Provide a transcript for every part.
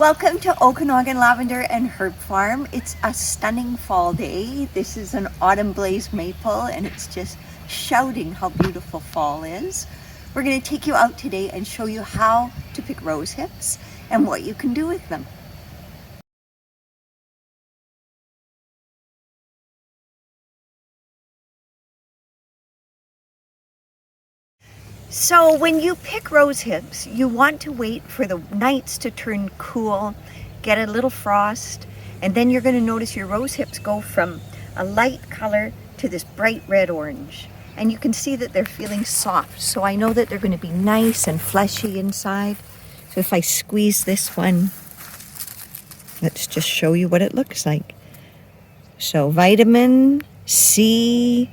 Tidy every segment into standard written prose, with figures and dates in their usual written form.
Welcome to Okanagan Lavender and Herb Farm. It's a stunning fall day. This is an autumn blaze maple and it's just shouting how beautiful fall is. We're going to take you out today and show you how to pick rose hips and what you can do with them. So when you pick rose hips, you want to wait for the nights to turn cool, get a little frost, and then you're going to notice your rose hips go from a light color to this bright red orange. And you can see that they're feeling soft. So I know that they're going to be nice and fleshy inside. So if I squeeze this one, let's just show you what it looks like. So vitamin C,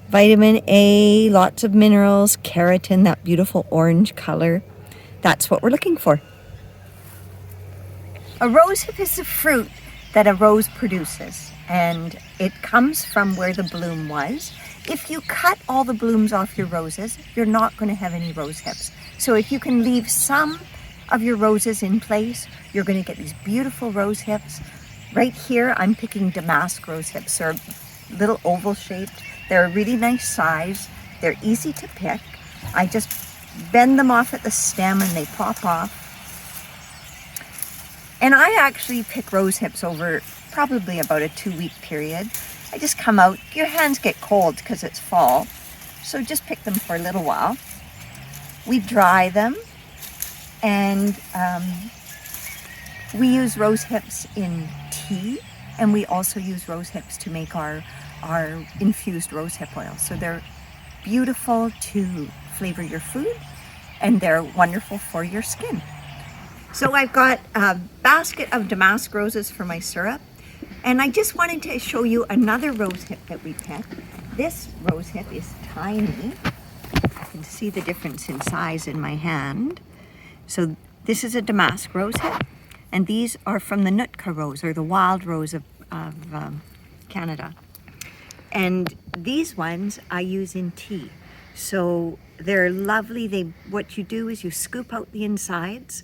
vitamin A, lots of minerals, keratin, that beautiful orange color. That's what we're looking for. A rosehip is the fruit that a rose produces, and it comes from where the bloom was. If you cut all the blooms off your roses, you're not going to have any rose hips. So if you can leave some of your roses in place, you're going to get these beautiful rose hips. Right here, I'm picking Damask Rosehips. They're little oval shaped. They're a really nice size. They're easy to pick. I just bend them off at the stem and they pop off. And I actually pick rose hips over probably about a 2-week period. I just come out, your hands get cold because it's fall, so just pick them for a little while. We dry them, and we use rose hips in tea, and we also use rose hips to make our infused rosehip oil. So they're beautiful to flavor your food, and they're wonderful for your skin. So I've got a basket of damask roses for my syrup, and I just wanted to show you another rosehip that we picked. This rosehip is tiny. You can see the difference in size in my hand. So this is a damask rosehip, and these are from the Nootka rose, or the wild rose of Canada. And these ones I use in tea. So they're lovely. What you do is you scoop out the insides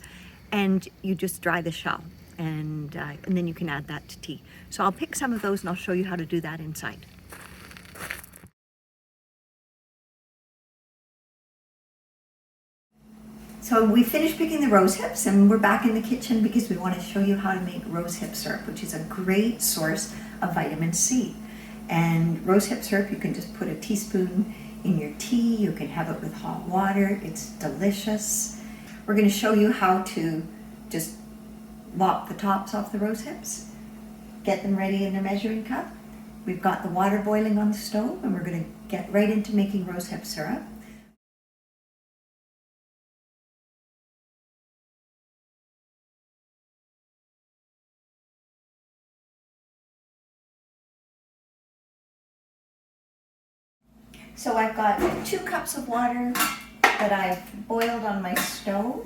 and you just dry the shell, and then you can add that to tea. So I'll pick some of those and I'll show you how to do that inside. So we finished picking the rose hips and we're back in the kitchen because we want to show you how to make rosehip syrup, which is a great source of vitamin C. And rosehip syrup, you can just put a teaspoon in your tea. You can have it with hot water. It's delicious. We're going to show you how to just lop the tops off the rose hips, get them ready in a measuring cup. We've got the water boiling on the stove and we're going to get right into making rosehip syrup. So I've got 2 cups of water that I've boiled on my stove.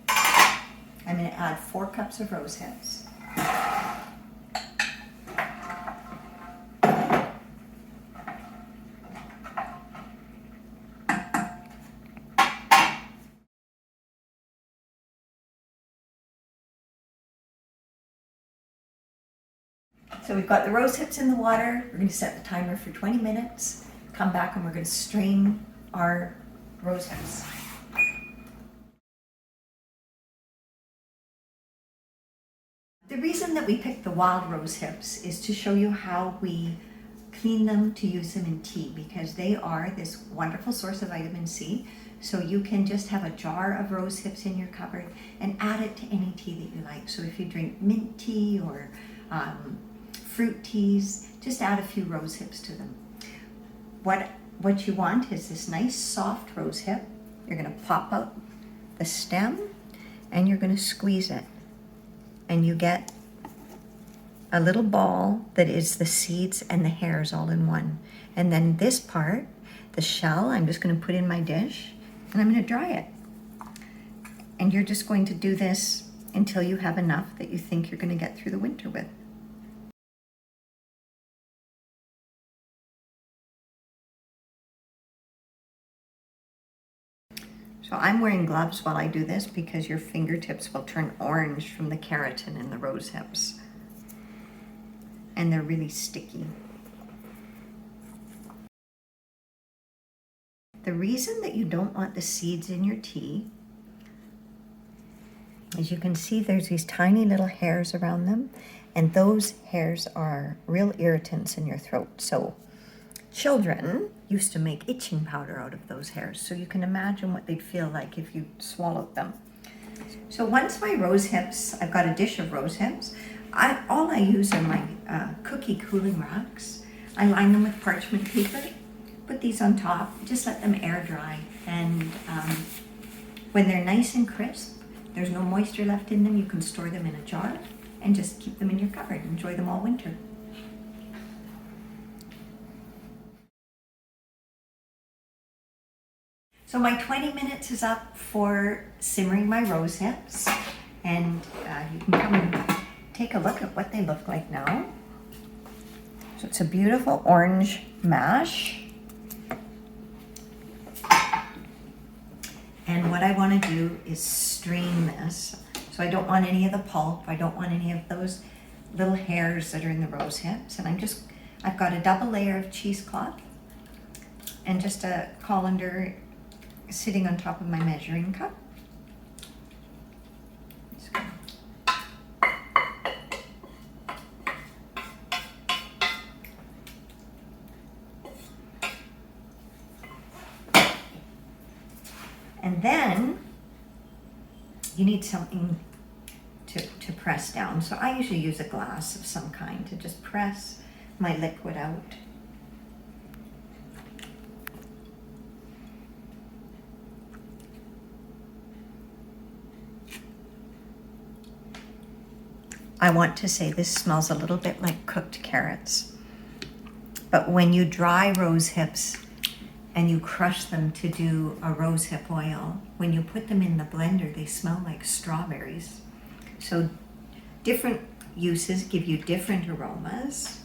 I'm going to add 4 cups of rose hips. So we've got the rose hips in the water. We're going to set the timer for 20 minutes. Come back and we're going to strain our rose hips. The reason that we picked the wild rose hips is to show you how we clean them to use them in tea, because they are this wonderful source of vitamin C. So you can just have a jar of rose hips in your cupboard and add it to any tea that you like. So if you drink mint tea or fruit teas, just add a few rose hips to them. What you want is this nice soft rose hip. You're going to pop out the stem and you're going to squeeze it. And you get a little ball that is the seeds and the hairs all in one. And then this part, the shell, I'm just going to put in my dish and I'm going to dry it. And you're just going to do this until you have enough that you think you're going to get through the winter with. So I'm wearing gloves while I do this because your fingertips will turn orange from the keratin in the rose hips. And they're really sticky. The reason that you don't want the seeds in your tea, as you can see, there's these tiny little hairs around them, and those hairs are real irritants in your throat. So children used to make itching powder out of those hairs, so you can imagine what they'd feel like if you swallowed them. So once my rose hips, I've got a dish of rose hips, all I use are my cookie cooling racks. I line them with parchment paper, put these on top, just let them air dry, and when they're nice and crisp, there's no moisture left in them, you can store them in a jar and just keep them in your cupboard. Enjoy them all winter. So my 20 minutes is up for simmering my rose hips, and you can come and take a look at what they look like now. So it's a beautiful orange mash. And what I want to do is strain this. So I don't want any of the pulp. I don't want any of those little hairs that are in the rose hips. And I've got a double layer of cheesecloth and just a colander sitting on top of my measuring cup. And then you need something to press down. So I usually use a glass of some kind to just press my liquid out. I want to say this smells a little bit like cooked carrots. But when you dry rose hips and you crush them to do a rosehip oil, when you put them in the blender, they smell like strawberries. So different uses give you different aromas.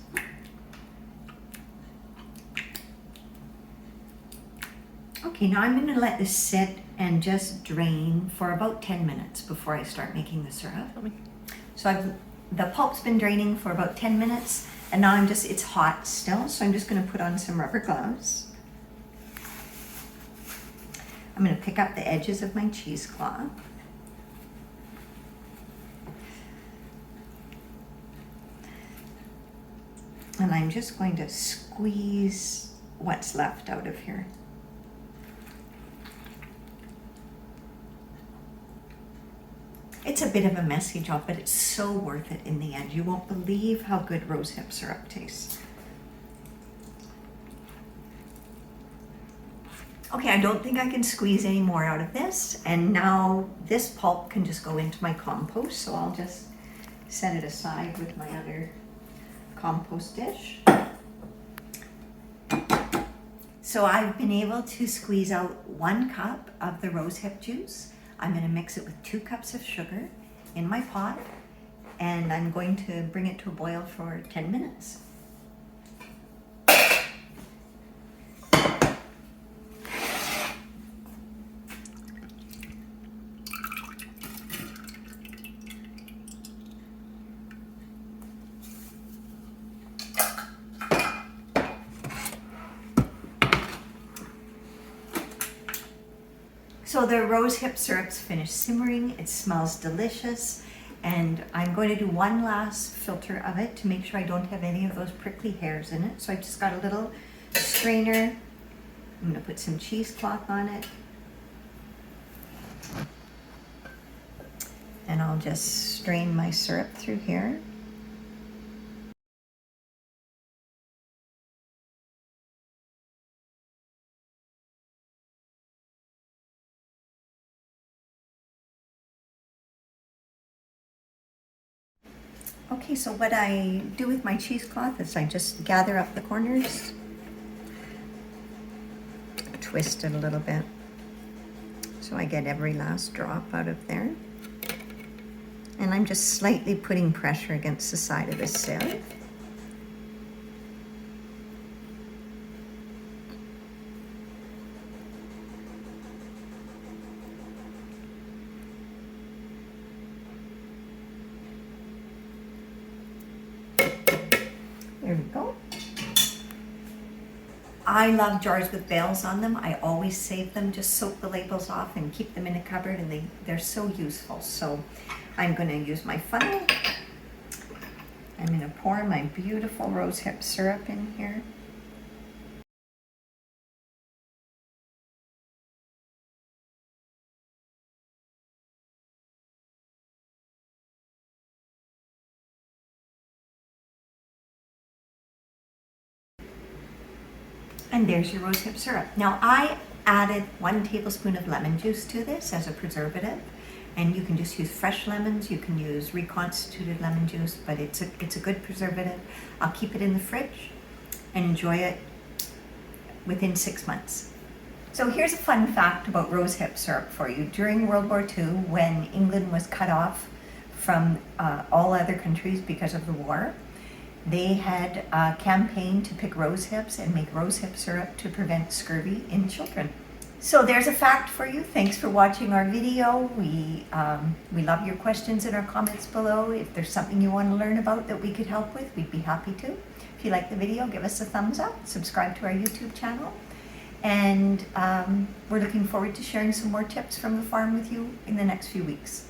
Okay, now I'm going to let this sit and just drain for about 10 minutes before I start making the syrup. So the pulp's been draining for about 10 minutes, and now it's hot still, so I'm just going to put on some rubber gloves. I'm going to pick up the edges of my cheesecloth. And I'm just going to squeeze what's left out of here. It's a bit of a messy job, but it's so worth it in the end. You won't believe how good rosehip syrup tastes. Okay, I don't think I can squeeze any more out of this. And now this pulp can just go into my compost. So I'll just set it aside with my other compost dish. So I've been able to squeeze out 1 cup of the rosehip juice. I'm going to mix it with 2 cups of sugar in my pot, and I'm going to bring it to a boil for 10 minutes. So the rosehip syrup's finished simmering. It smells delicious, and I'm going to do one last filter of it to make sure I don't have any of those prickly hairs in it. So I just got a little strainer. I'm going to put some cheesecloth on it, and I'll just strain my syrup through here. Okay, so what I do with my cheesecloth is I just gather up the corners, twist it a little bit so I get every last drop out of there. And I'm just slightly putting pressure against the side of the sieve. I love jars with bales on them. I always save them, just soak the labels off and keep them in a cupboard, and they're so useful. So I'm going to use my funnel. I'm going to pour my beautiful rosehip syrup in here. And there's your rosehip syrup. Now I added 1 tablespoon of lemon juice to this as a preservative, and you can just use fresh lemons. You can use reconstituted lemon juice, but it's a good preservative. I'll keep it in the fridge and enjoy it within 6 months. So here's a fun fact about rosehip syrup for you. During World War II, when England was cut off from all other countries because of the war, they had a campaign to pick rosehips and make rosehip syrup to prevent scurvy in children. So there's a fact for you. Thanks for watching our video. We love your questions in our comments below. If there's something you want to learn about that we could help with, we'd be happy to. If you like the video, give us a thumbs up, subscribe to our YouTube channel, and we're looking forward to sharing some more tips from the farm with you in the next few weeks.